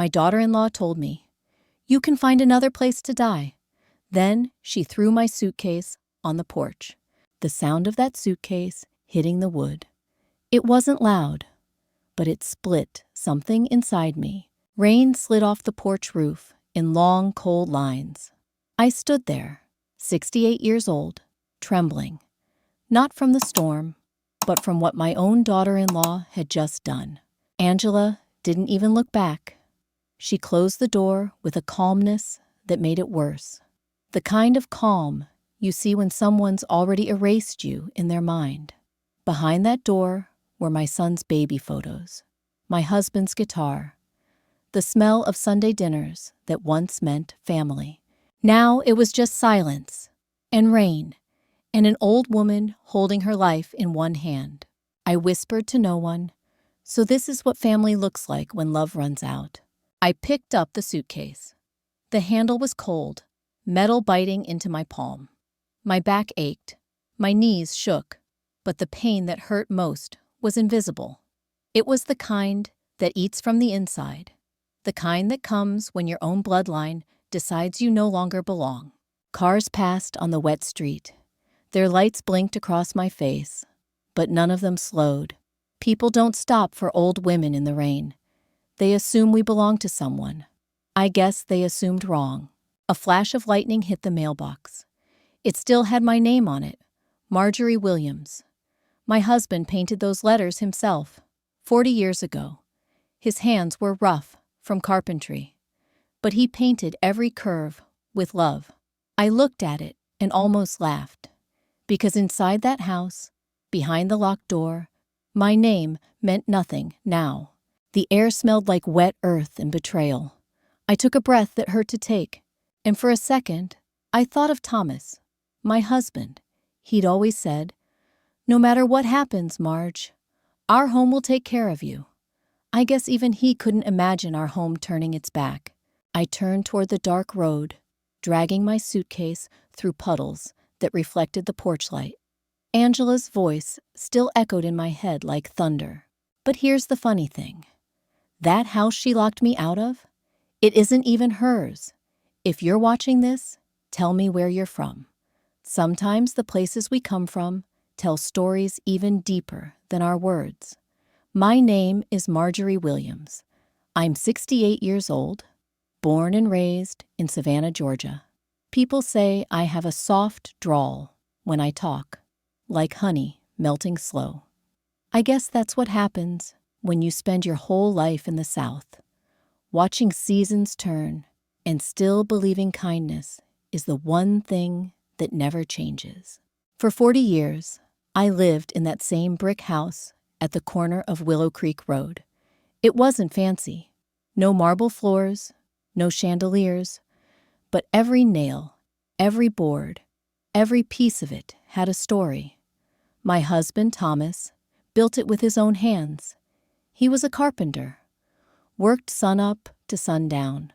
My daughter-in-law told me, "You can find another place to die." Then she threw my suitcase on the porch. The sound of that suitcase hitting the wood. It wasn't loud, but it split something inside me. Rain slid off the porch roof in long, cold lines. I stood there, 68 years old, trembling, not from the storm, but from what my own daughter-in-law had just done. Angela didn't even look back. She closed the door with a calmness that made it worse. The kind of calm you see when someone's already erased you in their mind. Behind that door were my son's baby photos, my husband's guitar, the smell of Sunday dinners that once meant family. Now it was just silence and rain and an old woman holding her life in one hand. I whispered to no one, "So this is what family looks like when love runs out." I picked up the suitcase. The handle was cold, metal biting into my palm. My back ached, my knees shook, but the pain that hurt most was invisible. It was the kind that eats from the inside, the kind that comes when your own bloodline decides you no longer belong. Cars passed on the wet street. Their lights blinked across my face, but none of them slowed. People don't stop for old women in the rain. They assume we belong to someone. I guess they assumed wrong. A flash of lightning hit the mailbox. It still had my name on it, Marjorie Williams. My husband painted those letters himself, 40 years ago. His hands were rough from carpentry, but he painted every curve with love. I looked at it and almost laughed, because inside that house, behind the locked door, my name meant nothing now. The air smelled like wet earth and betrayal. I took a breath that hurt to take, and for a second, I thought of Thomas, my husband. He'd always said, "No matter what happens, Marge, our home will take care of you." I guess even he couldn't imagine our home turning its back. I turned toward the dark road, dragging my suitcase through puddles that reflected the porch light. Angela's voice still echoed in my head like thunder. But here's the funny thing. That house she locked me out of, it isn't even hers. If you're watching this, tell me where you're from. Sometimes the places we come from tell stories even deeper than our words. My name is Marjorie Williams. I'm 68 years old, born and raised in Savannah, Georgia. People say I have a soft drawl when I talk, like honey melting slow. I guess that's what happens when you spend your whole life in the South, watching seasons turn and still believing kindness is the one thing that never changes. For 40 years, I lived in that same brick house at the corner of Willow Creek Road. It wasn't fancy. No marble floors, no chandeliers, but every nail, every board, every piece of it had a story. My husband, Thomas, built it with his own hands. He was a carpenter, worked sunup to sundown,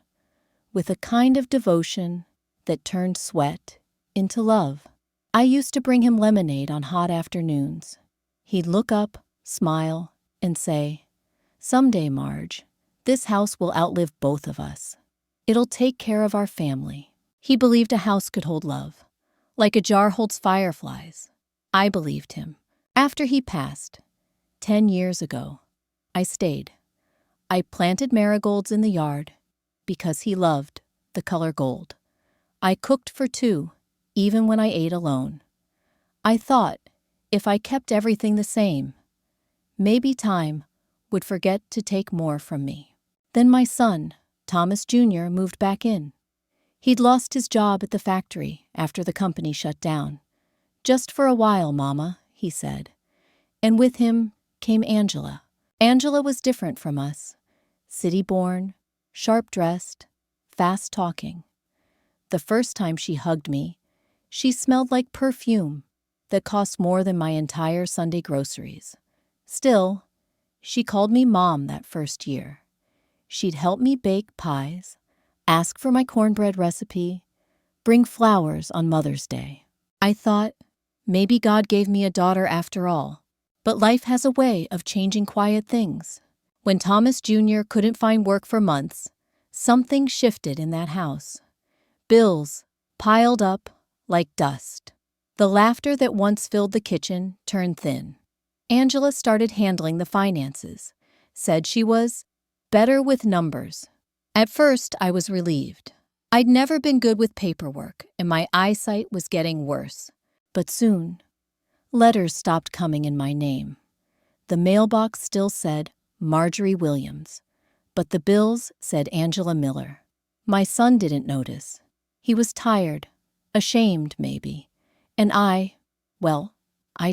with a kind of devotion that turned sweat into love. I used to bring him lemonade on hot afternoons. He'd look up, smile, and say, "Someday, Marge, this house will outlive both of us. It'll take care of our family." He believed a house could hold love, like a jar holds fireflies. I believed him. After he passed, 10 years ago, I stayed. I planted marigolds in the yard because he loved the color gold. I cooked for two, even when I ate alone. I thought, if I kept everything the same, maybe time would forget to take more from me. Then my son, Thomas Jr., moved back in. He'd lost his job at the factory after the company shut down. "Just for a while, Mama," he said. And with him came Angela. Angela was different from us. City-born, sharp-dressed, fast-talking. The first time she hugged me, she smelled like perfume that cost more than my entire Sunday groceries. Still, she called me Mom that first year. She'd help me bake pies, ask for my cornbread recipe, bring flowers on Mother's Day. I thought, maybe God gave me a daughter after all. But life has a way of changing quiet things. When Thomas Jr. couldn't find work for months, Something shifted in that house. Bills piled up like dust. The laughter that once filled the kitchen turned thin. Angela started handling the finances, said she was better with numbers. At first, I was relieved. I'd never been good with paperwork, and my eyesight was getting worse. But soon, letters stopped coming in my name. The mailbox still said Marjorie Williams, but the bills said Angela Miller. My son didn't notice. He was tired, ashamed maybe, and I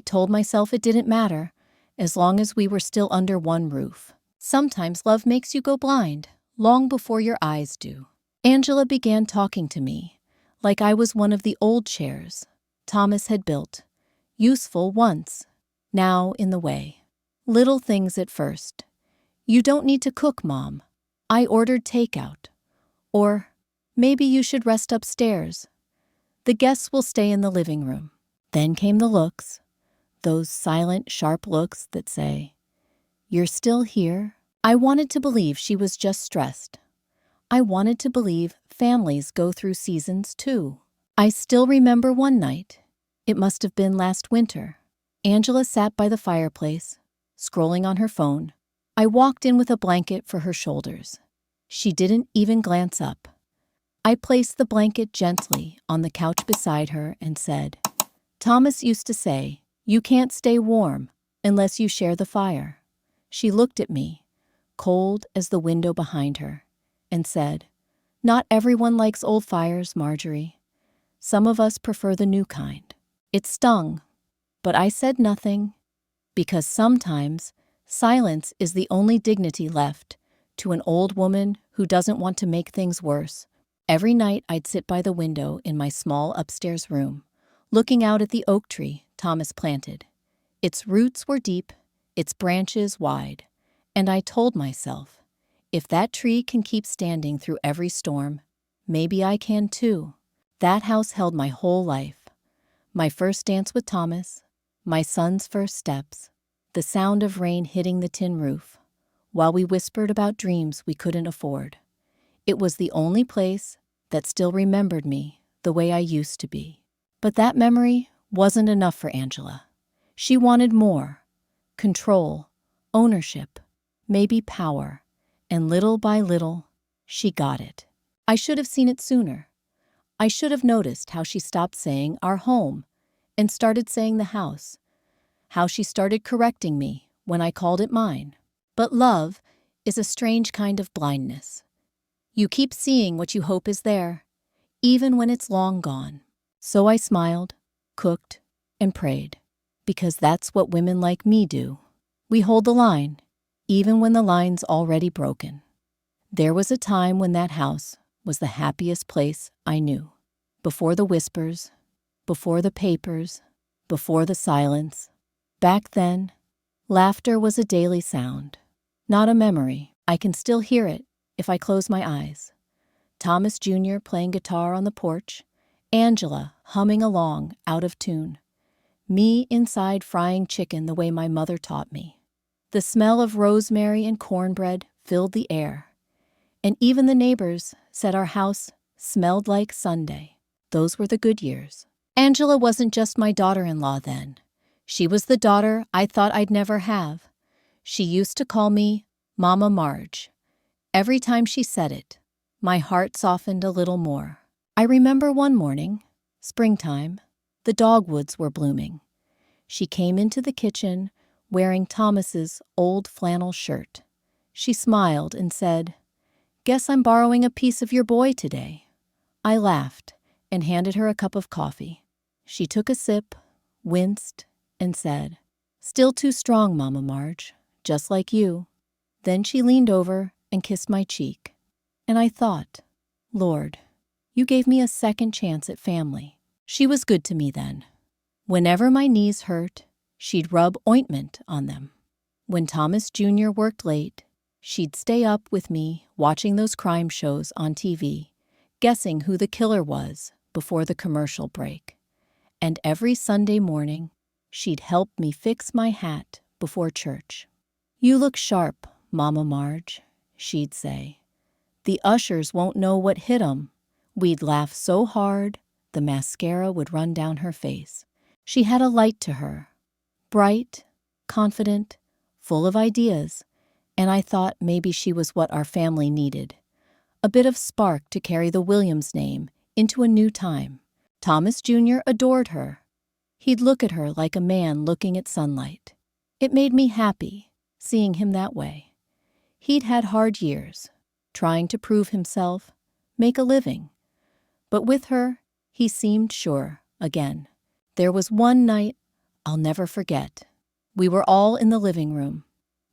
told myself it didn't matter, as long as we were still under one roof. Sometimes love makes you go blind, long before your eyes do. Angela began talking to me, like I was one of the old chairs Thomas had built, useful once, now in the way. Little things at first. You don't need to cook, Mom. I ordered takeout. Or, maybe you should rest upstairs. The guests will stay in the living room. Then came the looks, those silent, sharp looks that say, "You're still here?" I wanted to believe she was just stressed. I wanted to believe families go through seasons too. I still remember one night. It must have been last winter. Angela sat by the fireplace, scrolling on her phone. I walked in with a blanket for her shoulders. She didn't even glance up. I placed the blanket gently on the couch beside her and said, "Thomas used to say, you can't stay warm unless you share the fire." She looked at me, cold as the window behind her, and said, "Not everyone likes old fires, Marjorie. Some of us prefer the new kind." It stung, but I said nothing, because sometimes silence is the only dignity left to an old woman who doesn't want to make things worse. Every night I'd sit by the window in my small upstairs room, looking out at the oak tree Thomas planted. Its roots were deep, its branches wide, and I told myself, if that tree can keep standing through every storm, maybe I can too. That house held my whole life. My first dance with Thomas, my son's first steps, the sound of rain hitting the tin roof, while we whispered about dreams we couldn't afford. It was the only place that still remembered me the way I used to be. But that memory wasn't enough for Angela. She wanted more. Control, ownership, maybe power. And little by little, she got it. I should have seen it sooner. I should have noticed how she stopped saying our home and started saying the house. How she started correcting me when I called it mine. But love is a strange kind of blindness. You keep seeing what you hope is there, even when it's long gone. So I smiled, cooked, and prayed, because that's what women like me do. We hold the line, even when the line's already broken. There was a time when that house was the happiest place I knew. Before the whispers, before the papers, before the silence. Back then, laughter was a daily sound, not a memory. I can still hear it if I close my eyes. Thomas Jr. playing guitar on the porch, Angela humming along out of tune, me inside frying chicken the way my mother taught me. The smell of rosemary and cornbread filled the air, and even the neighbors said our house smelled like Sunday. Those were the good years. Angela wasn't just my daughter-in-law then. She was the daughter I thought I'd never have. She used to call me Mama Marge. Every time she said it, my heart softened a little more. I remember one morning, springtime, the dogwoods were blooming. She came into the kitchen wearing Thomas's old flannel shirt. She smiled and said, "Guess I'm borrowing a piece of your boy today." I laughed and handed her a cup of coffee. She took a sip, winced, and said, "Still too strong, Mama Marge, just like you." Then she leaned over and kissed my cheek. And I thought, Lord, you gave me a second chance at family. She was good to me then. Whenever my knees hurt, she'd rub ointment on them. When Thomas Jr. worked late, she'd stay up with me watching those crime shows on TV, guessing who the killer was before the commercial break. And every Sunday morning, she'd help me fix my hat before church. "You look sharp, Mama Marge," she'd say. The ushers won't know what hit 'em. We'd laugh so hard, the mascara would run down her face. She had a light to her, bright, confident, full of ideas, and I thought maybe she was what our family needed. A bit of spark to carry the Williams name into a new time. Thomas Jr. adored her. He'd look at her like a man looking at sunlight. It made me happy, seeing him that way. He'd had hard years, trying to prove himself, make a living. But with her, he seemed sure again. There was one night I'll never forget. We were all in the living room.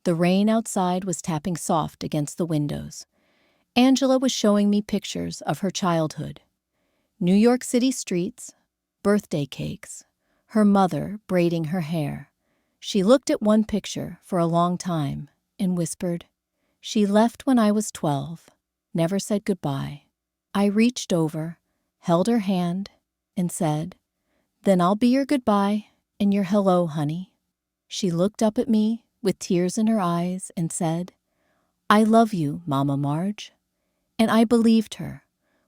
The rain outside was tapping soft against the windows. Angela was showing me pictures of her childhood. New York City streets, birthday cakes, her mother braiding her hair. She looked at one picture for a long time and whispered, "She left when I was 12, never said goodbye." I reached over, held her hand, and said, "Then I'll be your goodbye and your hello, honey." She looked up at me with tears in her eyes and said, "I love you, Mama Marge." And I believed her.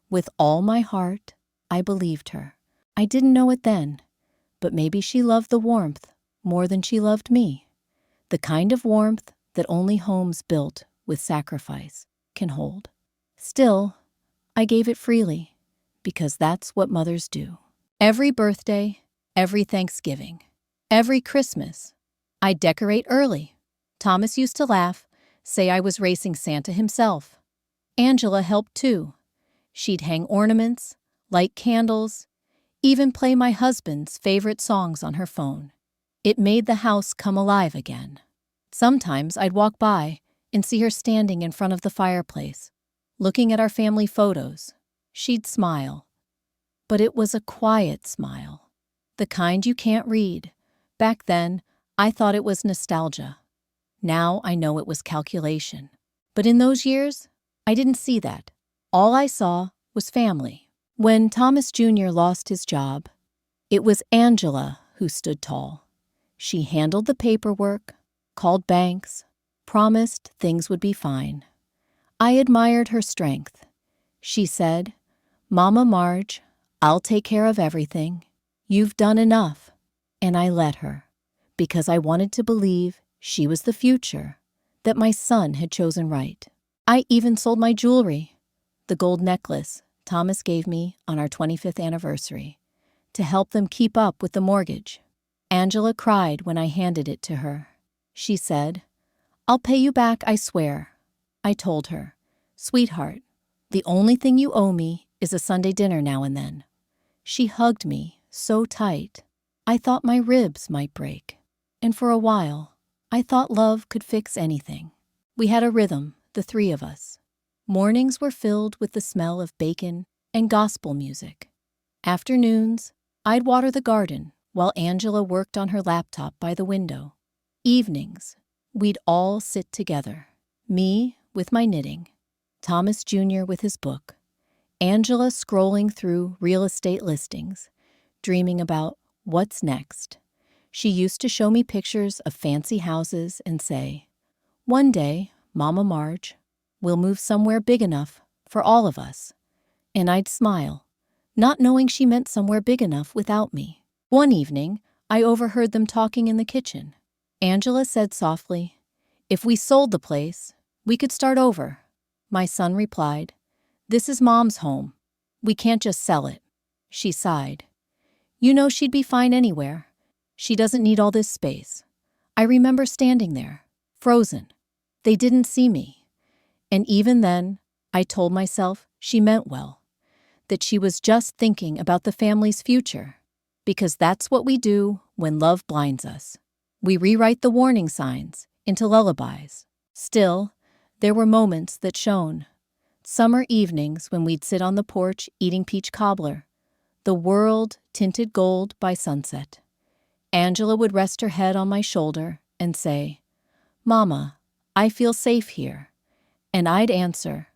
With all my heart, I believed her. I didn't know it then, but maybe she loved the warmth more than she loved me. The kind of warmth that only homes built with sacrifice can hold. Still, I gave it freely, because that's what mothers do. Every birthday, every Thanksgiving, every Christmas, I decorate early. Thomas used to laugh, say I was racing Santa himself. Angela helped too. She'd hang ornaments, light candles, even play my husband's favorite songs on her phone. It made the house come alive again. Sometimes I'd walk by and see her standing in front of the fireplace, looking at our family photos. She'd smile. But it was a quiet smile, the kind you can't read. Back then, I thought it was nostalgia. Now I know it was calculation. But in those years, I didn't see that. All I saw was family. When Thomas Jr. lost his job, it was Angela who stood tall. She handled the paperwork, called banks, promised things would be fine. I admired her strength. She said, "Mama Marge, I'll take care of everything. You've done enough." And I let her, because I wanted to believe she was the future, that my son had chosen right. I even sold my jewelry, the gold necklace Thomas gave me on our 25th anniversary, to help them keep up with the mortgage. Angela cried when I handed it to her. She said, "I'll pay you back, I swear." I told her, "Sweetheart, the only thing you owe me is a Sunday dinner now and then." She hugged me so tight, I thought my ribs might break. And for a while, I thought love could fix anything. We had a rhythm, the three of us. Mornings were filled with the smell of bacon and gospel music. Afternoons, I'd water the garden while Angela worked on her laptop by the window. Evenings, we'd all sit together, me with my knitting, Thomas Jr. with his book, Angela scrolling through real estate listings, dreaming about what's next. She used to show me pictures of fancy houses and say, "One day, Mama Marge, we'll move somewhere big enough for all of us." And I'd smile, not knowing she meant somewhere big enough without me. One evening, I overheard them talking in the kitchen. Angela said softly, "If we sold the place, we could start over." My son replied, "This is Mom's home. We can't just sell it." She sighed. "You know she'd be fine anywhere. She doesn't need all this space." I remember standing there, frozen. They didn't see me. And even then, I told myself she meant well, that she was just thinking about the family's future, because that's what we do when love blinds us. We rewrite the warning signs into lullabies. Still, there were moments that shone. Summer evenings when we'd sit on the porch eating peach cobbler, the world tinted gold by sunset. Angela would rest her head on my shoulder and say, "Mama, I feel safe here." And I'd answer,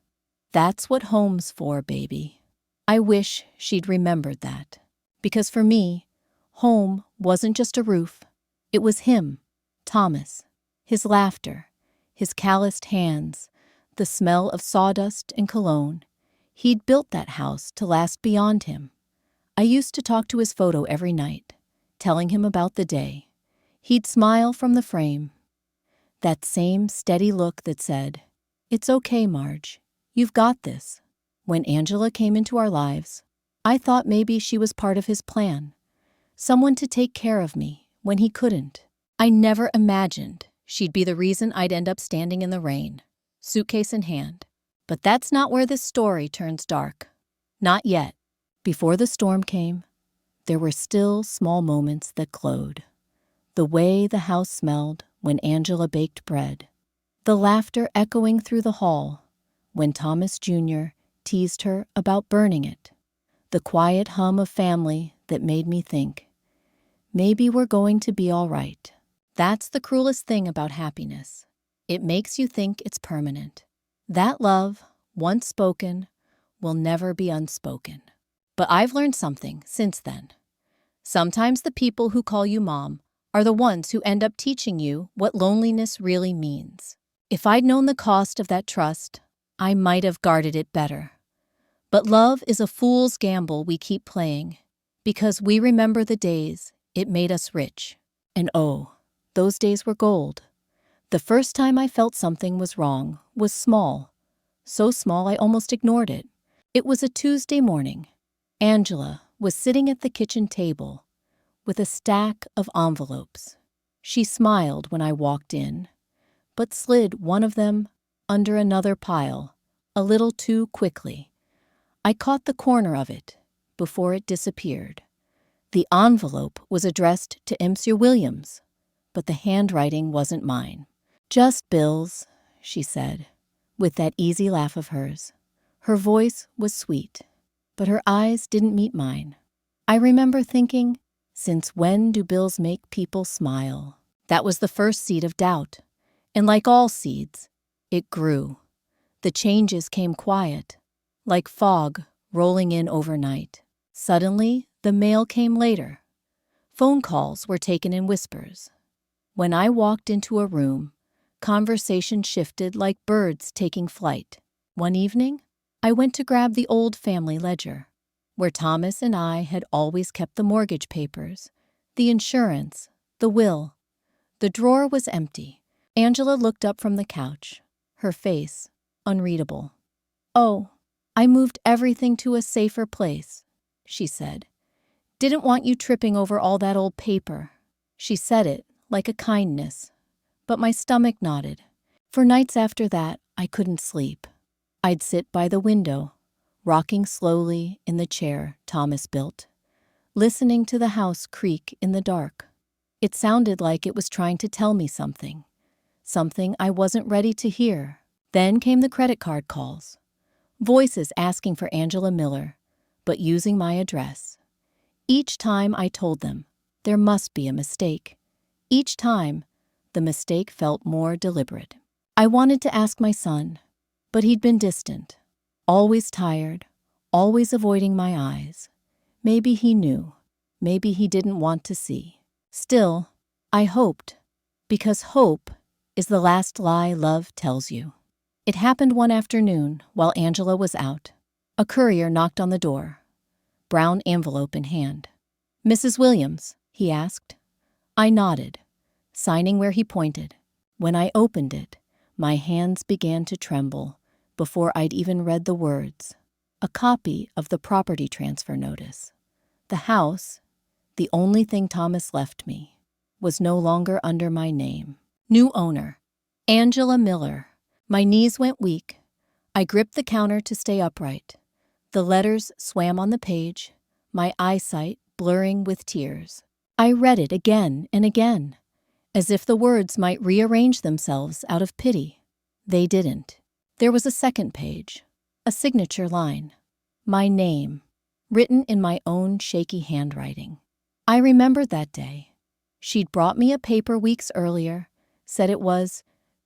"That's what home's for, baby." I wish she'd remembered that. Because for me, home wasn't just a roof. It was him, Thomas, his laughter, his calloused hands, the smell of sawdust and cologne. He'd built that house to last beyond him. I used to talk to his photo every night, telling him about the day. He'd smile from the frame. That same steady look that said, "It's okay, Marge. You've got this." When Angela came into our lives, I thought maybe she was part of his plan. Someone to take care of me when he couldn't. I never imagined she'd be the reason I'd end up standing in the rain, suitcase in hand. But that's not where this story turns dark. Not yet. Before the storm came, there were still small moments that glowed. The way the house smelled when Angela baked bread. The laughter echoing through the hall when Thomas Jr. teased her about burning it. The quiet hum of family that made me think, maybe we're going to be all right. That's the cruelest thing about happiness. It makes you think it's permanent. That love, once spoken, will never be unspoken. But I've learned something since then. Sometimes the people who call you mom are the ones who end up teaching you what loneliness really means. If I'd known the cost of that trust, I might have guarded it better. But love is a fool's gamble we keep playing, because we remember the days it made us rich. And oh, those days were gold. The first time I felt something was wrong was small. So small I almost ignored it. It was a Tuesday morning. Angela was sitting at the kitchen table with a stack of envelopes. She smiled when I walked in, but slid one of them under another pile a little too quickly. I caught the corner of it before it disappeared. The envelope was addressed to Monsieur Williams, but the handwriting wasn't mine. "Just bills," she said, with that easy laugh of hers. Her voice was sweet, but her eyes didn't meet mine. I remember thinking, since when do bills make people smile? That was the first seed of doubt, and like all seeds, it grew. The changes came quiet, like fog rolling in overnight. Suddenly, the mail came later. Phone calls were taken in whispers. When I walked into a room, conversation shifted like birds taking flight. One evening, I went to grab the old family ledger, where Thomas and I had always kept the mortgage papers, the insurance, the will. The drawer was empty. Angela looked up from the couch, her face unreadable. "Oh, I moved everything to a safer place," she said. "Didn't want you tripping over all that old paper." She said it like a kindness, but my stomach knotted. For nights after that, I couldn't sleep. I'd sit by the window, rocking slowly in the chair Thomas built, listening to the house creak in the dark. It sounded like it was trying to tell me something I wasn't ready to hear. Then came the credit card calls, voices asking for Angela Miller, but using my address. Each time I told them, there must be a mistake. Each time, the mistake felt more deliberate. I wanted to ask my son, but he'd been distant, always tired, always avoiding my eyes. Maybe he knew. Maybe he didn't want to see. Still, I hoped, because hope is the last lie love tells you. It happened one afternoon while Angela was out. A courier knocked on the door, brown envelope in hand. "Mrs. Williams?" he asked. I nodded, signing where he pointed. When I opened it, my hands began to tremble before I'd even read the words. A copy of the property transfer notice. The house, the only thing Thomas left me, was no longer under my name. New owner, Angela Miller. My knees went weak. I gripped the counter to stay upright. The letters swam on the page, my eyesight blurring with tears. I read it again and again, as if the words might rearrange themselves out of pity. They didn't. There was a second page, a signature line. My name, written in my own shaky handwriting. I remembered that day. She'd brought me a paper weeks earlier, said it was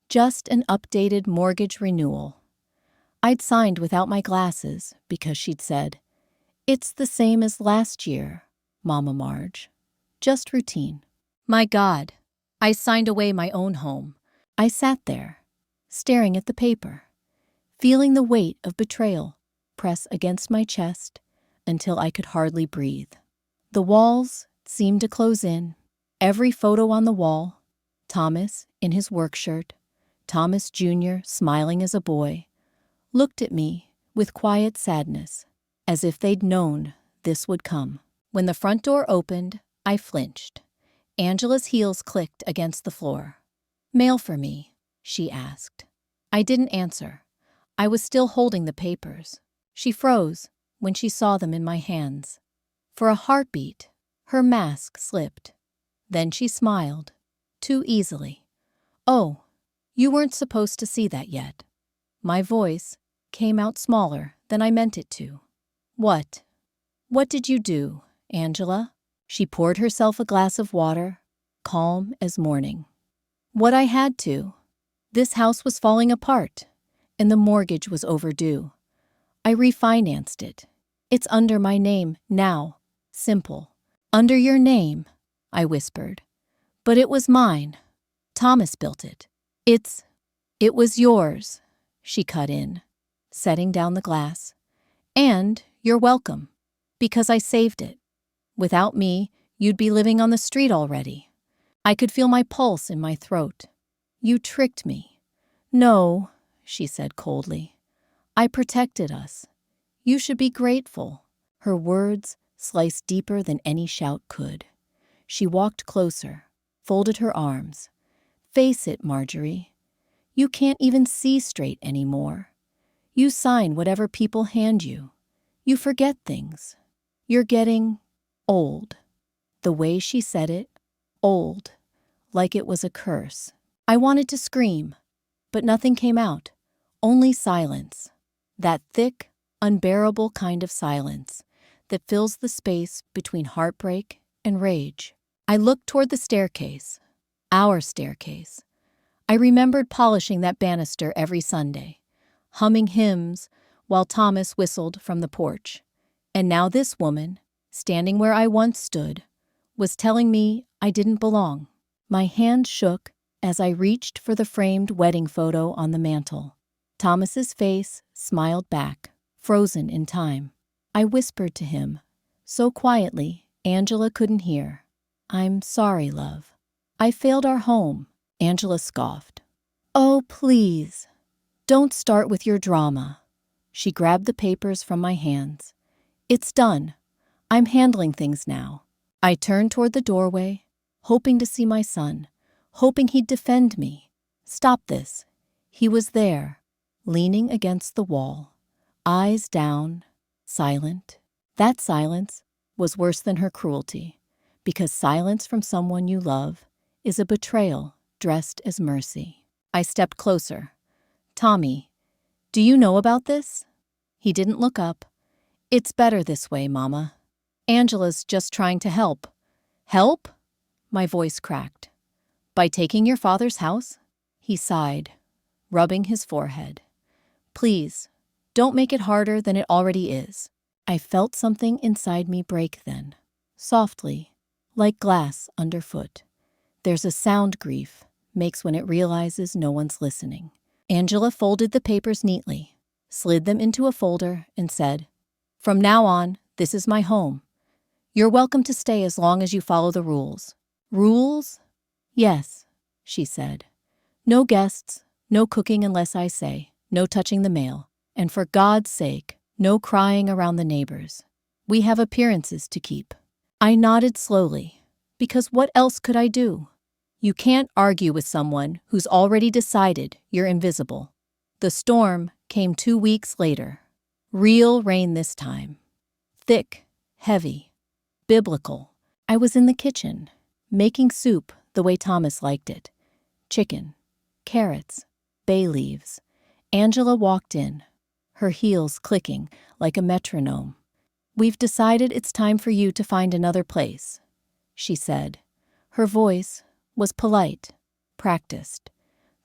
just an updated mortgage renewal. I'd signed without my glasses because she'd said, "It's the same as last year, Mama Marge. Just routine." My God, I signed away my own home. I sat there, staring at the paper. feeling the weight of betrayal press against my chest until I could hardly breathe. The walls seemed to close in. Every photo on the wall, Thomas in his work shirt, Thomas Jr. smiling as a boy, looked at me with quiet sadness, as if they'd known this would come. When the front door opened, I flinched. Angela's heels clicked against the floor. "Mail for me?" she asked. I didn't answer. I was still holding the papers. She froze when she saw them in my hands. For a heartbeat, her mask slipped. Then she smiled, too easily. "Oh, you weren't supposed to see that yet." My voice came out smaller than I meant it to. What did you do, Angela?" She poured herself a glass of water, calm as morning. "What I had to. This house was falling apart, and the mortgage was overdue. I refinanced it. It's under my name now. Simple." "Under your name," I whispered. "But it was mine. Thomas built it. It was yours," she cut in, setting down the glass. "And you're welcome, because I saved it. Without me, you'd be living on the street already." I could feel my pulse in my throat. "You tricked me." "No," she said coldly. "I protected us. You should be grateful." Her words sliced deeper than any shout could. She walked closer, folded her arms. "Face it, Marjorie. You can't even see straight anymore. You sign whatever people hand you. You forget things. You're getting old." The way she said it, old, like it was a curse. I wanted to scream, but nothing came out, only silence. That thick, unbearable kind of silence that fills the space between heartbreak and rage. I looked toward the staircase, our staircase. I remembered polishing that banister every Sunday, humming hymns while Thomas whistled from the porch. And now this woman, standing where I once stood, was telling me I didn't belong. My hand shook as I reached for the framed wedding photo on the mantel. Thomas's face smiled back, frozen in time. I whispered to him, so quietly Angela couldn't hear. "I'm sorry, love. I failed our home." Angela scoffed. "Oh, please, don't start with your drama." She grabbed the papers from my hands. "It's done. I'm handling things now." I turned toward the doorway, hoping to see my son, hoping he'd defend me. Stop this. He was there, leaning against the wall, eyes down, silent. That silence was worse than her cruelty, because silence from someone you love is a betrayal dressed as mercy. I stepped closer. "Tommy, do you know about this?" He didn't look up. "It's better this way, Mama. Angela's just trying to help." "Help?" My voice cracked. "By taking your father's house?" He sighed, rubbing his forehead. "Please, don't make it harder than it already is." I felt something inside me break then, softly, like glass underfoot. There's a sound grief makes when it realizes no one's listening. Angela folded the papers neatly, slid them into a folder, and said, "From now on, this is my home. You're welcome to stay as long as you follow the rules." "Rules?" "Yes," she said. "No guests, no cooking unless I say, no touching the mail, and for God's sake, no crying around the neighbors. We have appearances to keep." I nodded slowly, because what else could I do? You can't argue with someone who's already decided you're invisible. The storm came 2 weeks later. Real rain this time. Thick, heavy, biblical. I was in the kitchen, making soup the way Thomas liked it. Chicken, carrots, bay leaves. Angela walked in, her heels clicking like a metronome. "We've decided it's time for you to find another place," she said. Her voice was polite, practiced,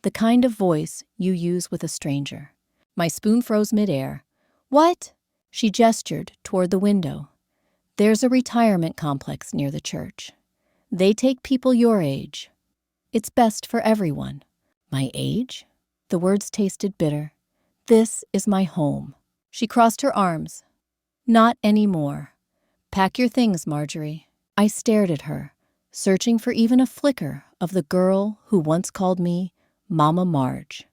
the kind of voice you use with a stranger. My spoon froze midair. "What?" She gestured toward the window. "There's a retirement complex near the church. They take people your age. It's best for everyone." My age? The words tasted bitter. This is my home. She crossed her arms. Not anymore. Pack your things, Marjorie. I stared at her, searching for even a flicker of the girl who once called me Mama Marge.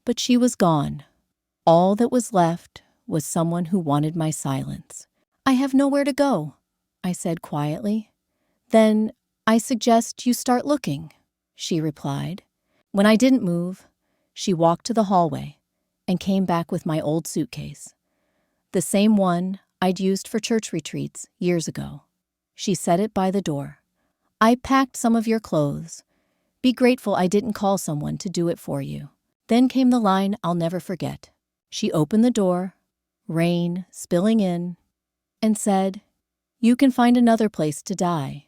But she was gone. All that was left was someone who wanted my silence. I have nowhere to go, I said quietly. Then I suggest you start looking, she replied. When I didn't move, she walked to the hallway and came back with my old suitcase, the same one I'd used for church retreats years ago. She set it by the door. I packed some of your clothes. Be grateful I didn't call someone to do it for you. Then came the line I'll never forget. She opened the door, rain spilling in, and said, "You can find another place to die."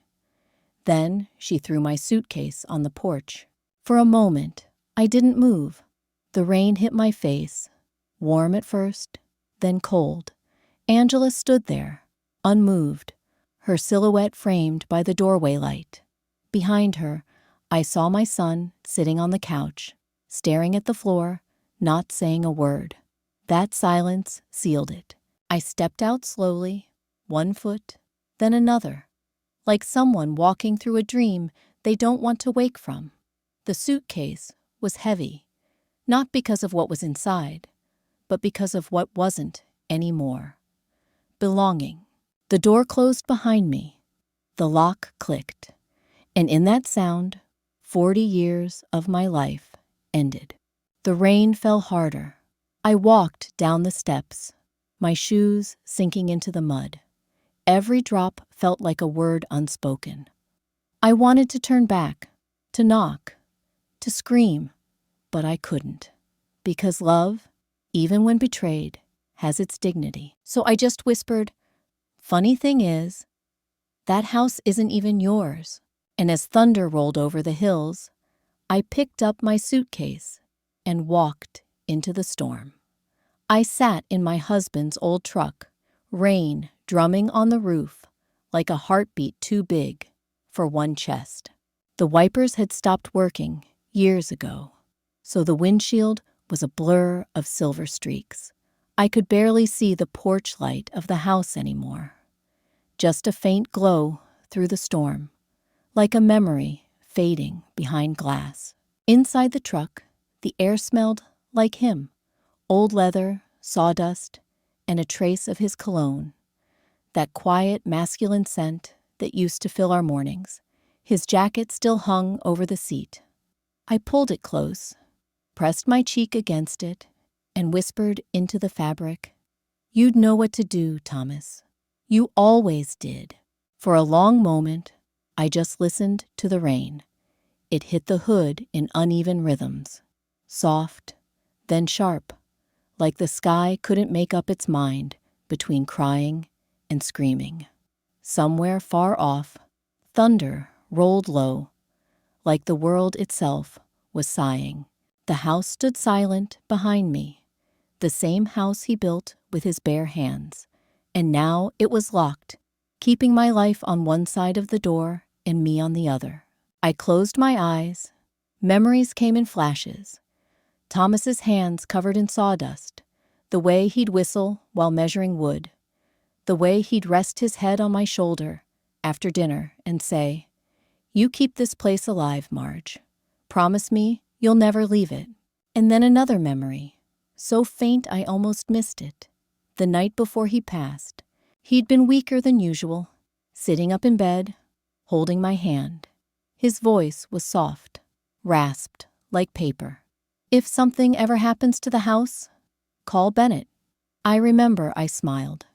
Then she threw my suitcase on the porch. For a moment, I didn't move. The rain hit my face, warm at first, then cold. Angela stood there, unmoved, her silhouette framed by the doorway light. Behind her, I saw my son sitting on the couch, staring at the floor, not saying a word. That silence sealed it. I stepped out slowly, one foot, then another, like someone walking through a dream they don't want to wake from. The suitcase was heavy, not because of what was inside, but because of what wasn't anymore. Belonging. The door closed behind me. The lock clicked. And in that sound, 40 years of my life ended. The rain fell harder. I walked down the steps, my shoes sinking into the mud. Every drop felt like a word unspoken. I wanted to turn back, to knock, to scream, but I couldn't. Because love, even when betrayed, has its dignity. So I just whispered, "Funny thing is, that house isn't even yours." And as thunder rolled over the hills, I picked up my suitcase and walked into the storm. I sat in my husband's old truck, rain drumming on the roof like a heartbeat too big for one chest. The wipers had stopped working years ago, so the windshield was a blur of silver streaks. I could barely see the porch light of the house anymore. Just a faint glow through the storm, like a memory fading behind glass. Inside the truck, the air smelled like him, old leather, sawdust, and a trace of his cologne. That quiet, masculine scent that used to fill our mornings. His jacket still hung over the seat. I pulled it close, pressed my cheek against it, and whispered into the fabric, "You'd know what to do, Thomas. You always did." For a long moment, I just listened to the rain. It hit the hood in uneven rhythms, soft, then sharp, like the sky couldn't make up its mind between crying and screaming. Somewhere far off, thunder rolled low, like the world itself was sighing. The house stood silent behind me, the same house he built with his bare hands, and now it was locked, keeping my life on one side of the door and me on the other. I closed my eyes. Memories came in flashes. Thomas's hands covered in sawdust, the way he'd whistle while measuring wood, the way he'd rest his head on my shoulder after dinner and say, "You keep this place alive, Marge. Promise me you'll never leave it." And then another memory, so faint I almost missed it. The night before he passed, he'd been weaker than usual, sitting up in bed, holding my hand. His voice was soft, rasped like paper. "If something ever happens to the house, call Bennett." I remember I smiled,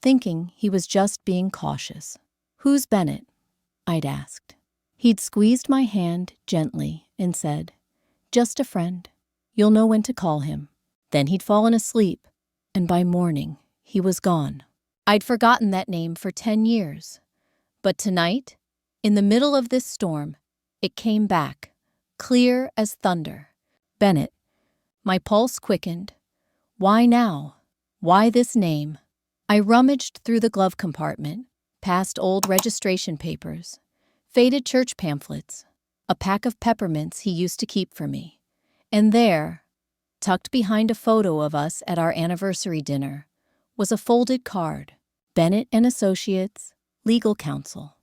thinking he was just being cautious. "Who's Bennett?" I'd asked. He'd squeezed my hand gently and said, "Just a friend. You'll know when to call him." Then he'd fallen asleep, and by morning he was gone. I'd forgotten that name for 10 years. But tonight, in the middle of this storm, it came back, clear as thunder. Bennett. My pulse quickened. Why now? Why this name? I rummaged through the glove compartment, past old registration papers, faded church pamphlets, a pack of peppermints he used to keep for me. And there, Tucked behind a photo of us at our anniversary dinner was a folded card, Bennett and Associates, Legal Counsel.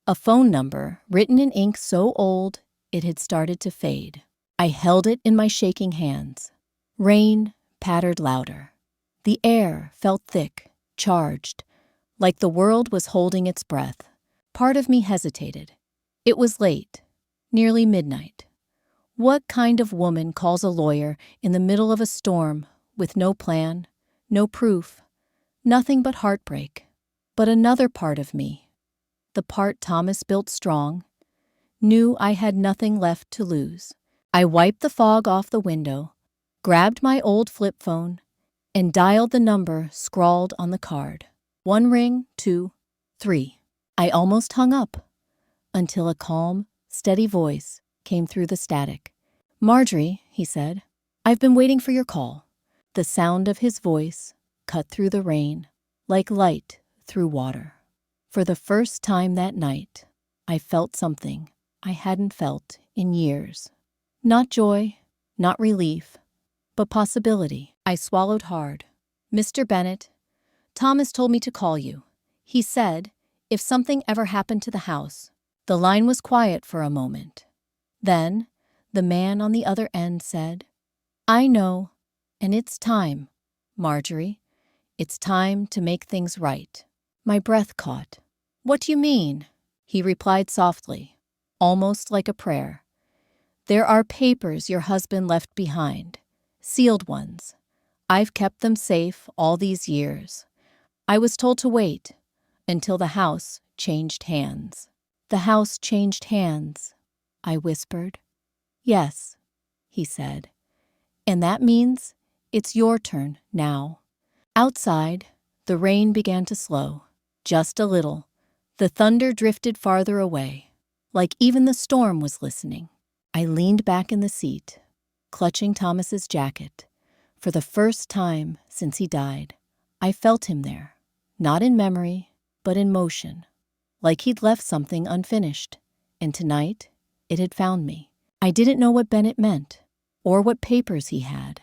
A phone number written in ink so old it had started to fade. I held it in my shaking hands. Rain pattered louder. The air felt thick, charged, like the world was holding its breath. Part of me hesitated. It was late, nearly midnight. What kind of woman calls a lawyer in the middle of a storm with no plan, no proof, nothing but heartbreak? But another part of me, the part Thomas built strong, knew I had nothing left to lose. I wiped the fog off the window, grabbed my old flip phone, and dialed the number scrawled on the card. 1 ring, 2, 3. I almost hung up until a calm, steady voice came through the static. "Marjorie," he said, "I've been waiting for your call." The sound of his voice cut through the rain like light through water. For the first time that night, I felt something I hadn't felt in years. Not joy, not relief, but possibility. I swallowed hard. "Mr. Bennett, Thomas told me to call you. He said, if something ever happened to the house." The line was quiet for a moment. Then, the man on the other end said, "I know, and it's time, Marjorie. It's time to make things right." My breath caught. "What do you mean?" He replied softly, almost like a prayer. "There are papers your husband left behind, sealed ones. I've kept them safe all these years. I was told to wait until the house changed hands." "The house changed hands," I whispered. "Yes," he said, "and that means it's your turn now." Outside, the rain began to slow, just a little. The thunder drifted farther away, like even the storm was listening. I leaned back in the seat, clutching Thomas's jacket. For the first time since he died, I felt him there, not in memory, but in motion, like he'd left something unfinished, and tonight it had found me. I didn't know what Bennett meant, or what papers he had.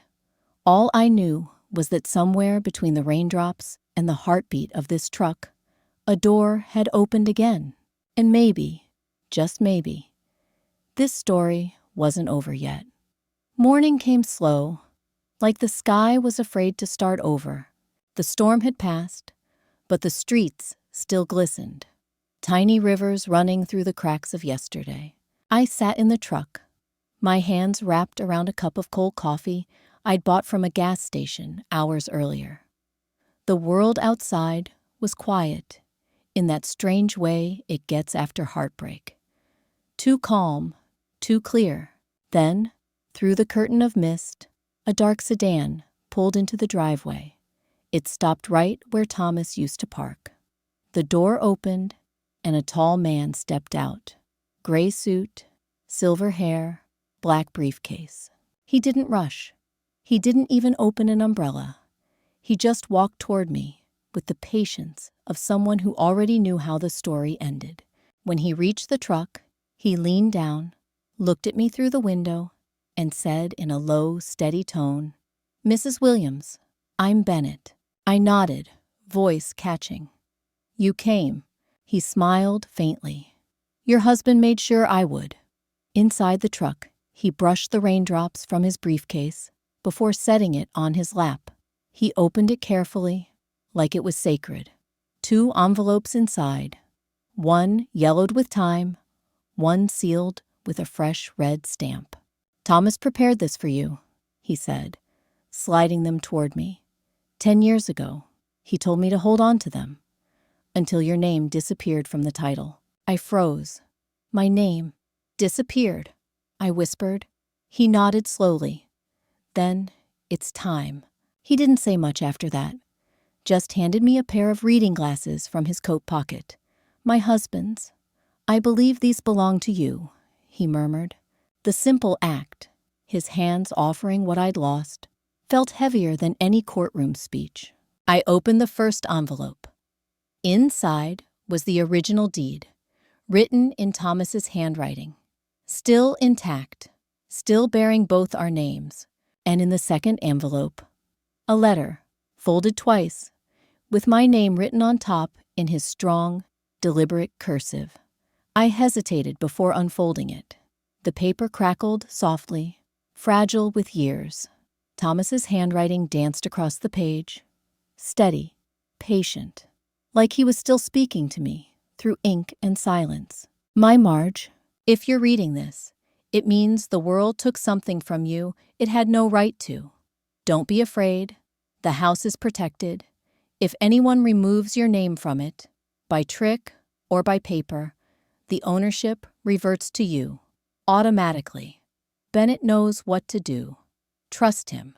All I knew was that somewhere between the raindrops and the heartbeat of this truck, a door had opened again, and maybe, just maybe, this story wasn't over yet. Morning came slow, like the sky was afraid to start over. The storm had passed, but the streets still glistened, tiny rivers running through the cracks of yesterday. I sat in the truck, my hands wrapped around a cup of cold coffee I'd bought from a gas station hours earlier. The world outside was quiet, in that strange way it gets after heartbreak. Too calm, too clear. Then, through the curtain of mist, a dark sedan pulled into the driveway. It stopped right where Thomas used to park. The door opened, and a tall man stepped out. Gray suit, silver hair, black briefcase. He didn't rush. He didn't even open an umbrella. He just walked toward me with the patience of someone who already knew how the story ended. When he reached the truck, he leaned down, looked at me through the window, and said in a low, steady tone, "Mrs. Williams, I'm Bennett." I nodded, voice catching. "You came." He smiled faintly. "Your husband made sure I would." Inside the truck, he brushed the raindrops from his briefcase before setting it on his lap. He opened it carefully, like it was sacred. 2 envelopes inside, one yellowed with time, one sealed with a fresh red stamp. "Thomas prepared this for you," he said, sliding them toward me. 10 years ago, he told me to hold on to them until your name disappeared from the title." I froze. "My name disappeared," I whispered. He nodded slowly. "Then it's time." He didn't say much after that, just handed me a pair of reading glasses from his coat pocket. "My husband's. I believe these belong to you," he murmured. The simple act, his hands offering what I'd lost, felt heavier than any courtroom speech. I opened the first envelope. Inside was the original deed, written in Thomas's handwriting. Still intact, still bearing both our names, And in the second envelope, a letter, folded twice, with my name written on top in his strong, deliberate cursive. I hesitated before unfolding it. The paper crackled softly, fragile with years. Thomas's handwriting danced across the page, steady, patient, like he was still speaking to me through ink and silence. My Marge, if you're reading this, it means the world took something from you it had no right to. Don't be afraid. The house is protected. If anyone removes your name from it, by trick or by paper, the ownership reverts to you, automatically. Bennett knows what to do. Trust him.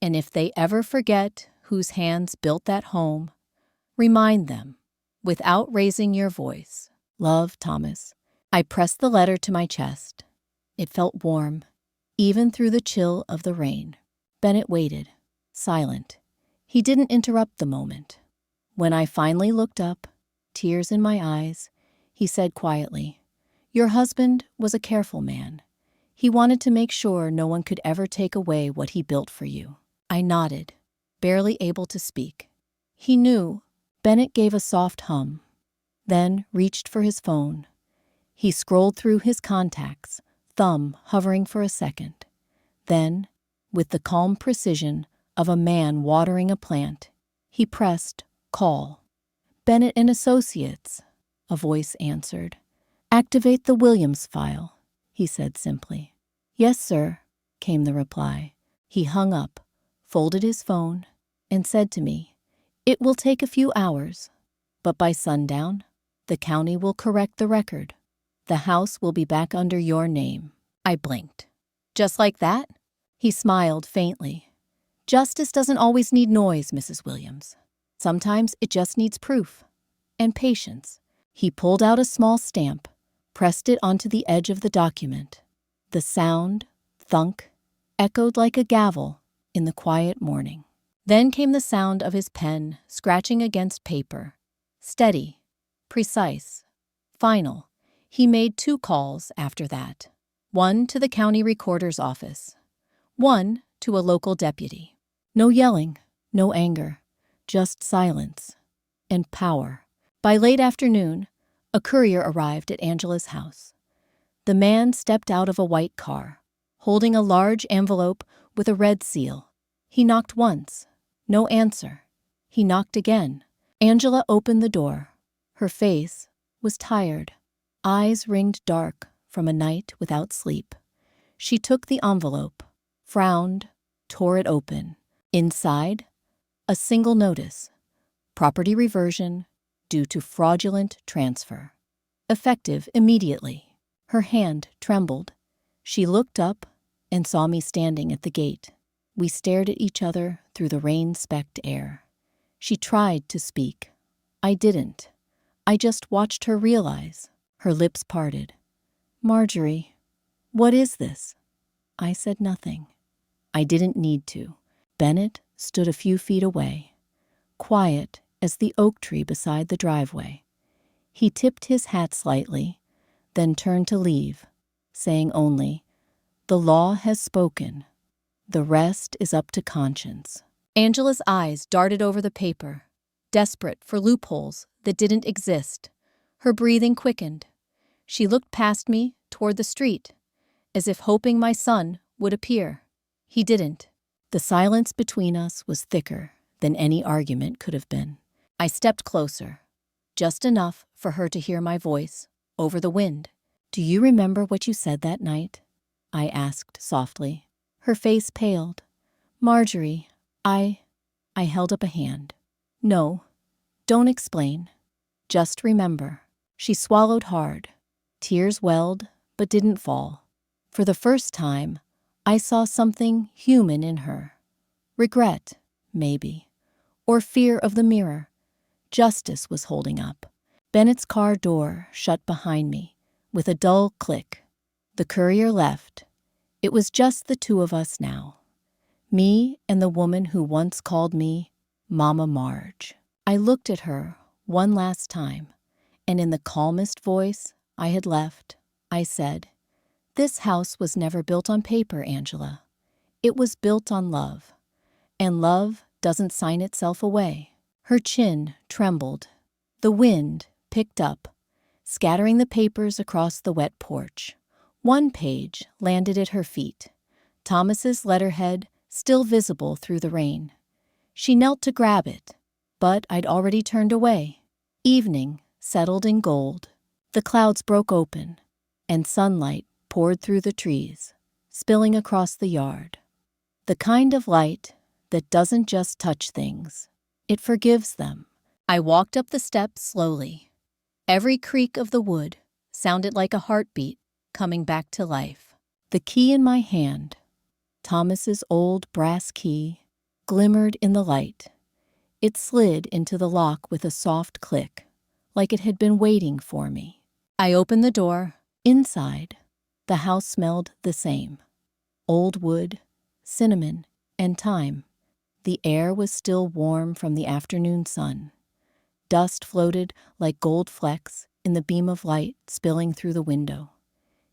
And if they ever forget whose hands built that home, remind them, without raising your voice. Love, Thomas. I pressed the letter to my chest. It felt warm, even through the chill of the rain. Bennett waited, silent. He didn't interrupt the moment. When I finally looked up, tears in my eyes, he said quietly, "Your husband was a careful man. He wanted to make sure no one could ever take away what he built for you." I nodded, barely able to speak. He knew. Bennett gave a soft hum, then reached for his phone. He scrolled through his contacts, thumb hovering for a second. Then, with the calm precision of a man watering a plant, he pressed call. "Bennett and Associates," a voice answered. "Activate the Williams file," he said simply. "Yes, sir," came the reply. He hung up, folded his phone, and said to me, "It will take a few hours, but by sundown, the county will correct the record. The house will be back under your name." I blinked. "Just like that?" He smiled faintly. "Justice doesn't always need noise, Mrs. Williams. Sometimes it just needs proof and patience." He pulled out a small stamp, pressed it onto the edge of the document. The sound, thunk, echoed like a gavel in the quiet morning. Then came the sound of his pen scratching against paper. Steady, precise, final. He made 2 calls after that. One to the county recorder's office. One to a local deputy. No yelling, no anger, just silence and power. By late afternoon, a courier arrived at Angela's house. The man stepped out of a white car, holding a large envelope with a red seal. He knocked once. No answer. He knocked again. Angela opened the door. Her face was tired, eyes ringed dark from a night without sleep. She took the envelope, frowned, tore it open. Inside, a single notice: property reversion due to fraudulent transfer. Effective immediately. Her hand trembled. She looked up and saw me standing at the gate. We stared at each other through the rain-specked air. She tried to speak. I didn't. I just watched her realize. Her lips parted. "Marjorie, what is this?" I said nothing. I didn't need to. Bennett stood a few feet away, quiet as the oak tree beside the driveway. He tipped his hat slightly, then turned to leave, saying only, "The law has spoken. The rest is up to conscience." Angela's eyes darted over the paper, desperate for loopholes that didn't exist. Her breathing quickened. She looked past me toward the street, as if hoping my son would appear. He didn't. The silence between us was thicker than any argument could have been. I stepped closer, just enough for her to hear my voice over the wind. "Do you remember what you said that night?" I asked softly. Her face paled. "Marjorie, I held up a hand. "No, don't explain. Just remember." She swallowed hard. Tears welled, but didn't fall. For the first time, I saw something human in her. Regret, maybe, or fear of the mirror. Justice was holding up. Bennett's car door shut behind me with a dull click. The courier left. It was just the 2 of us now. Me and the woman who once called me Mama Marge. I looked at her one last time, and in the calmest voice I had left, I said, "This house was never built on paper, Angela. It was built on love, and love doesn't sign itself away. Her chin trembled. The wind picked up, scattering the papers across the wet porch. One page landed at her feet, Thomas's letterhead still visible through the rain. She knelt to grab it, but I'd already turned away. Evening settled in gold. The clouds broke open, and sunlight poured through the trees, spilling across the yard. The kind of light that doesn't just touch things, it forgives them. I walked up the steps slowly. Every creak of the wood sounded like a heartbeat coming back to life. The key in my hand, Thomas's old brass key, glimmered in the light. It slid into the lock with a soft click, like it had been waiting for me. I opened the door. Inside, the house smelled the same. Old wood, cinnamon, and thyme. The air was still warm from the afternoon sun. Dust floated like gold flecks in the beam of light spilling through the window.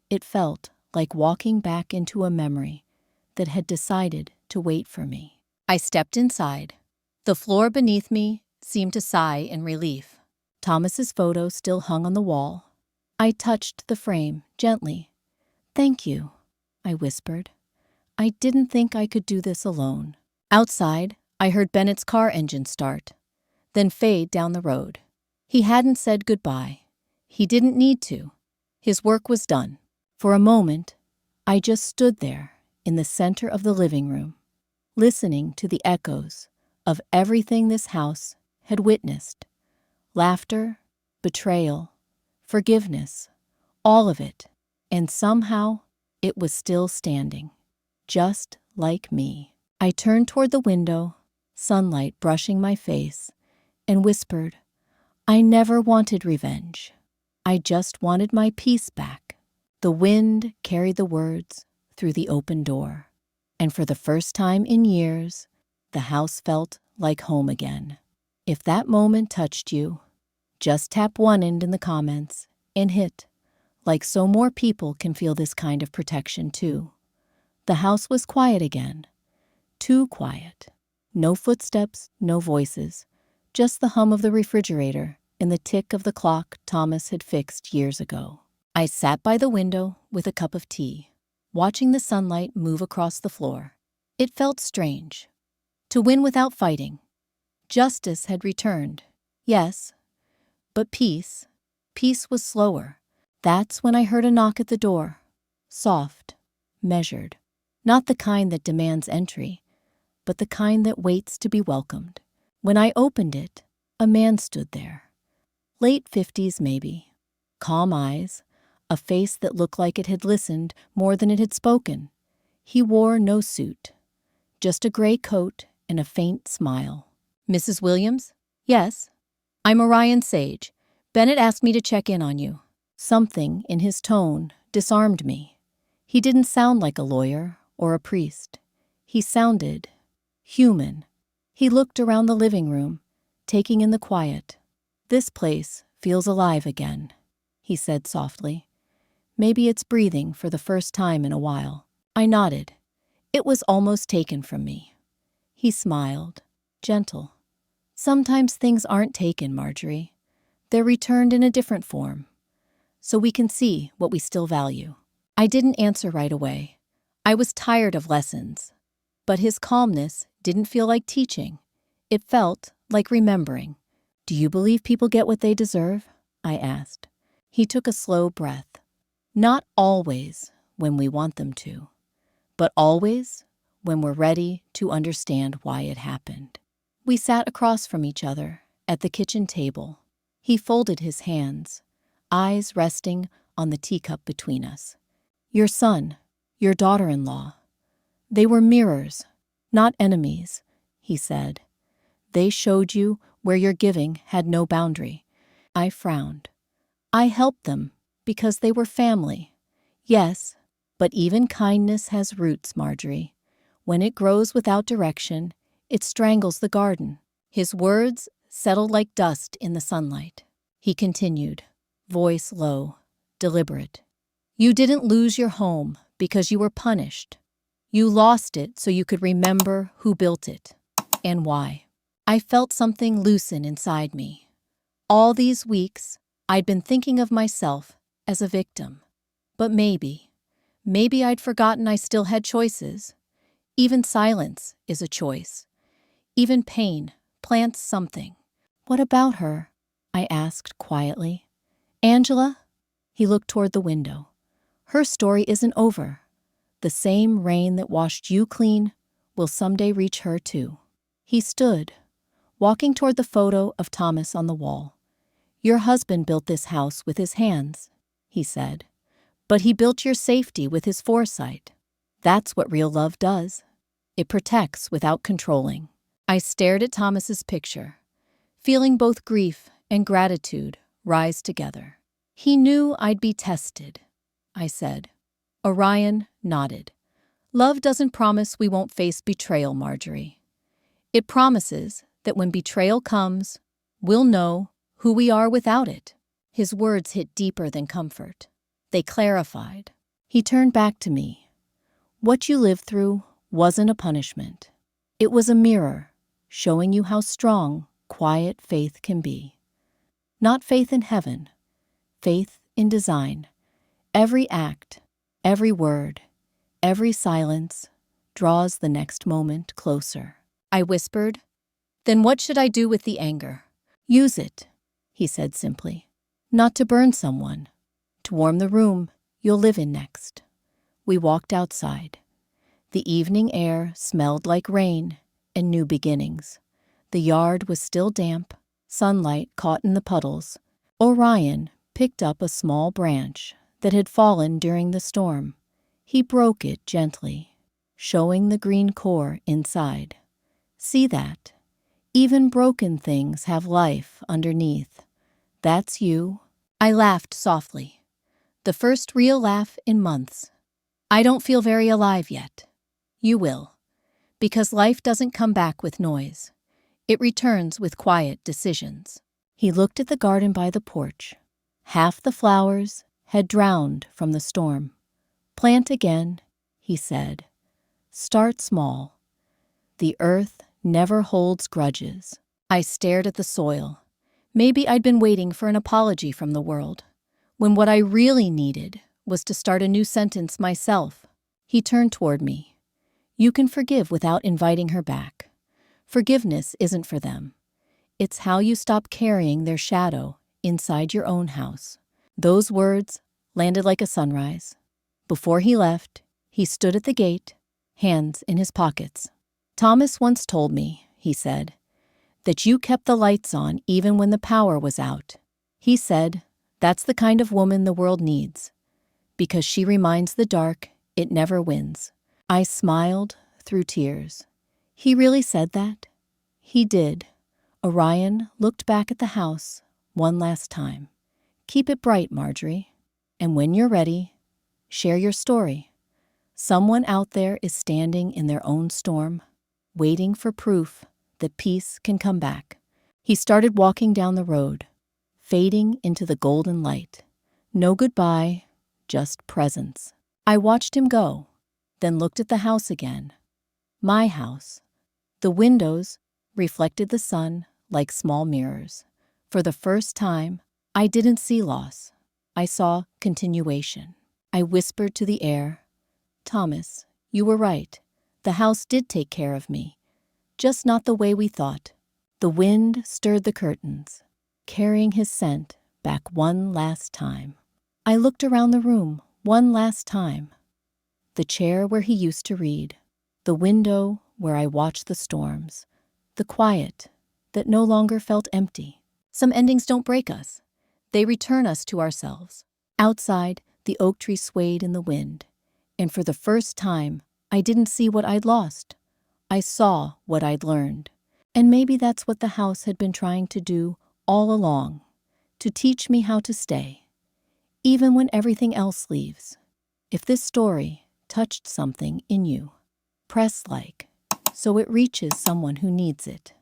It felt like walking back into a memory that had decided to wait for me. I stepped inside. The floor beneath me seemed to sigh in relief. Thomas's photo still hung on the wall. I touched the frame gently. "Thank you," I whispered. "I didn't think I could do this alone." Outside, I heard Bennett's car engine start, then fade down the road. He hadn't said goodbye. He didn't need to. His work was done. For a moment, I just stood there in the center of the living room, listening to the echoes of everything this house had witnessed. Laughter, betrayal, forgiveness, all of it. And somehow, it was still standing, just like me. I turned toward the window, sunlight brushing my face, and whispered, "I never wanted revenge. I just wanted my peace back." The wind carried the words through the open door, and for the first time in years, the house felt like home again. If that moment touched you, just tap one end in the comments and hit, like so more people can feel this kind of protection too. The house was quiet again. Too quiet. No footsteps, no voices, just the hum of the refrigerator and the tick of the clock Thomas had fixed years ago. I sat by the window with a cup of tea, watching the sunlight move across the floor. It felt strange. To win without fighting. Justice had returned, yes, but peace was slower. That's when I heard a knock at the door. Soft, measured. Not the kind that demands entry, but the kind that waits to be welcomed. When I opened it, a man stood there. Late 50s maybe. Calm eyes, a face that looked like it had listened more than it had spoken. He wore no suit, just a gray coat and a faint smile. "Mrs. Williams?" "Yes." "I'm Orion Sage. Bennett asked me to check in on you." Something in his tone disarmed me. He didn't sound like a lawyer or a priest. He sounded human. He looked around the living room, taking in the quiet. "This place feels alive again," he said softly. "Maybe it's breathing for the first time in a while." I nodded. It was almost taken from me. He smiled, gentle. "Sometimes things aren't taken, Marjorie. They're returned in a different form, so we can see what we still value." I didn't answer right away. I was tired of lessons. But his calmness didn't feel like teaching. It felt like remembering. "Do you believe people get what they deserve?" I asked. He took a slow breath. "Not always when we want them to, but always when we're ready to understand why it happened." We sat across from each other at the kitchen table. He folded his hands, eyes resting on the teacup between us. "Your son, your daughter-in-law, they were mirrors, not enemies," he said. "They showed you where your giving had no boundary." I frowned. "I helped them because they were family." "Yes, but even kindness has roots, Marjorie. When it grows without direction, it strangles the garden." His words settled like dust in the sunlight. He continued, voice low, deliberate. "You didn't lose your home because you were punished. You lost it so you could remember who built it and why. I felt something loosen inside me. All these weeks, I'd been thinking of myself as a victim. But maybe I'd forgotten I still had choices. Even silence is a choice. Even pain plants something. What about her? I asked quietly. Angela? He looked toward the window. Her story isn't over. The same rain that washed you clean will someday reach her too. He stood, walking toward the photo of Thomas on the wall. Your husband built this house with his hands, he said. But he built your safety with his foresight. That's what real love does. It protects without controlling. I stared at Thomas's picture, feeling both grief and gratitude rise together. He knew I'd be tested, I said. Orion nodded. Love doesn't promise we won't face betrayal, Marjorie. It promises that when betrayal comes, we'll know who we are without it. His words hit deeper than comfort. They clarified. He turned back to me. What you lived through wasn't a punishment. It was a mirror, showing you how strong, quiet faith can be. Not faith in heaven, faith in design. Every act, every word, every silence draws the next moment closer. I whispered, Then what should I do with the anger? Use it, he said simply. Not to burn someone, to warm the room you'll live in next. We walked outside. The evening air smelled like rain and new beginnings. The yard was still damp, sunlight caught in the puddles. Orion picked up a small branch that had fallen during the storm. He broke it gently, showing the green core inside. See that? Even broken things have life underneath. That's you. I laughed softly. The first real laugh in months. I don't feel very alive yet. You will. Because life doesn't come back with noise. It returns with quiet decisions. He looked at the garden by the porch. Half the flowers had drowned from the storm. Plant again, he said. Start small. The earth never holds grudges. I stared at the soil. Maybe I'd been waiting for an apology from the world, when what I really needed was to start a new sentence myself. He turned toward me. You can forgive without inviting her back. Forgiveness isn't for them. It's how you stop carrying their shadow inside your own house. Those words landed like a sunrise. Before he left, he stood at the gate, hands in his pockets. Thomas once told me, he said, that you kept the lights on even when the power was out. He said, that's the kind of woman the world needs, because she reminds the dark it never wins. I smiled through tears. He really said that? He did. Orion looked back at the house one last time. Keep it bright, Marjorie. And when you're ready, share your story. Someone out there is standing in their own storm, waiting for proof that peace can come back. He started walking down the road, fading into the golden light. No goodbye, just presence. I watched him go, then looked at the house again. My house. The windows reflected the sun like small mirrors. For the first time, I didn't see loss. I saw continuation. I whispered to the air, Thomas, you were right. The house did take care of me, just not the way we thought. The wind stirred the curtains, carrying his scent back one last time. I looked around the room one last time. The chair where he used to read, the window where I watched the storms, the quiet that no longer felt empty. Some endings don't break us. They return us to ourselves. Outside, the oak tree swayed in the wind, and for the first time, I didn't see what I'd lost. I saw what I'd learned. And maybe that's what the house had been trying to do all along, to teach me how to stay, even when everything else leaves. If this story touched something in you, press like, so it reaches someone who needs it.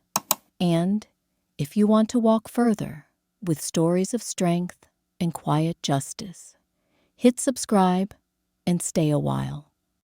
And if you want to walk further with stories of strength and quiet justice, hit subscribe and stay a while.